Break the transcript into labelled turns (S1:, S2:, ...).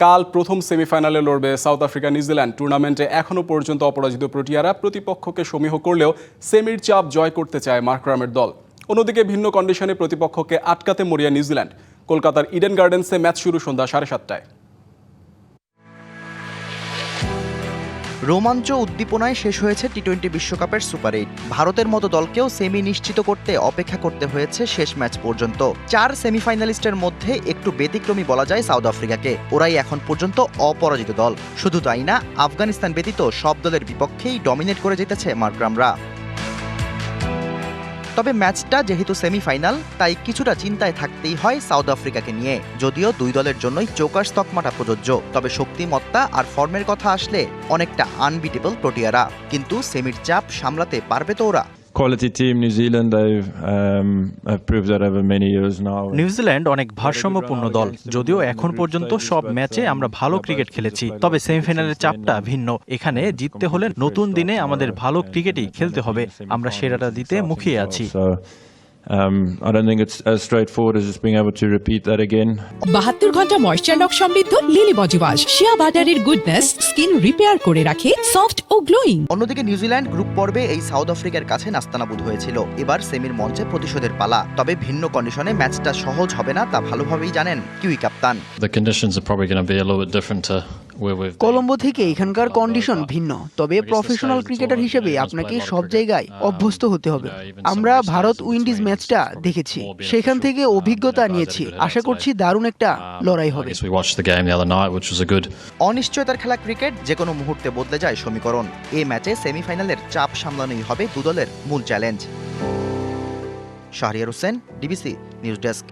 S1: কাল প্রথম সেমিফাইনালে লড়বে সাউথ আফ্রিকা নিউজিল্যান্ড। টুর্নামেন্টে এখনও পর্যন্ত অপরাজিত প্রোটিয়ারা প্রতিপক্ষকে সমীহ করলেও সেমির চাপ জয় করতে চায় মার্করামের দল। অন্যদিকে ভিন্ন কন্ডিশনে প্রতিপক্ষকে আটকাতে মরিয়া নিউজিল্যান্ড। কলকাতার ইডেন গার্ডেন্সে ম্যাচ শুরু সন্ধ্যা 7:30টায়।
S2: রোমাঞ্চ উদ্দীপনায় শেষ হয়েছে টি-20 বিশ্বকাপের সুপার 8। ভারতের মতো দলকেও সেমি নিশ্চিত করতে অপেক্ষা করতে হয়েছে শেষ ম্যাচ পর্যন্ত। 4 সেমিফাইনালিস্টের মধ্যে একটু ব্যতিক্রমী বলা যায় সাউথ আফ্রিকাকে। ওরাই এখন পর্যন্ত অপরাজিত দল। শুধু তাই না, আফগানিস্তান ব্যতীত সব দলের বিপক্ষেই ডমিনেট করে যেতেছে মার্করামরা। তবে ম্যাচটা যেহেতু সেমিফাইনাল, তাই কিছুটা চিন্তায় থাকতেই হয় সাউথ আফ্রিকাকে নিয়ে। যদিও দুই দলের জন্যই চোকার্স তকমাটা প্রযোজ্য, তবে শক্তিমত্তা আর ফর্মের কথা আসলে অনেকটা আনবিটেবল প্রোটিয়ারা। কিন্তু সেমির চাপ সামলাতে পারবে তো ওরা?
S3: Quality team, New Zealand. They've proved that over many years now.
S4: New Zealand অনেক ভারসাম্যপূর্ণ দল। যদিও এখন পর্যন্ত সব ম্যাচে আমরা ভালো ক্রিকেট খেলেছি, তবে সেমিফাইনালের চাপটা ভিন্ন। এখানে জিততে হলে নতুন দিনে আমাদের ভালো ক্রিকেটই খেলতে হবে। আমরা সেরাটা দিতে মুখিয়ে আছি।
S3: I don't think it's as straightforward as just being able to repeat that again.
S5: 72 ঘন্টা ময়েশ্চার লক সমৃদ্ধ লিলি বডি ওয়াশ শিয়া বাটারের গুডনেস স্কিন রিপেয়ার করে রাখে সফট ও গ্লোয়িং।
S2: অন্যদিকে নিউজিল্যান্ড গ্রুপ পর্বে এই সাউথ আফ্রিকার কাছে নাস্তানাবুদ হয়েছিল। এবার সেমির মঞ্চে প্রতিশোধের পালা। তবে ভিন্ন কন্ডিশনে ম্যাচটা সহজ হবে না, তা ভালোভাবেই জানেন kiwi Kaptan.
S6: The conditions are probably going to be a little bit different to where we've been.
S7: Colombo থেকে এখানকার কন্ডিশন ভিন্ন, তবে প্রফেশনাল ক্রিকেটার হিসেবে আপনাকে সব জায়গায় অভ্যস্ত হতে হবে। আমরা ভারত উইন্ডিজ ম্যাচটা দেখেছি, সেখান থেকে অভিজ্ঞতা নিয়েছি। আশা করছি দারুণ একটা লড়াই হবে।
S6: We watched the game the other night, which was a good.
S2: অনিশ্চয়তার খেলা ক্রিকেট, যে কোনো মুহূর্তে বদলে যায় সমীকরণ। এই ম্যাচে সেমিফাইনালের চাপ সামলানোই হবে দু দলের মূল challenge. Shahriar Hossain, DBC news desk.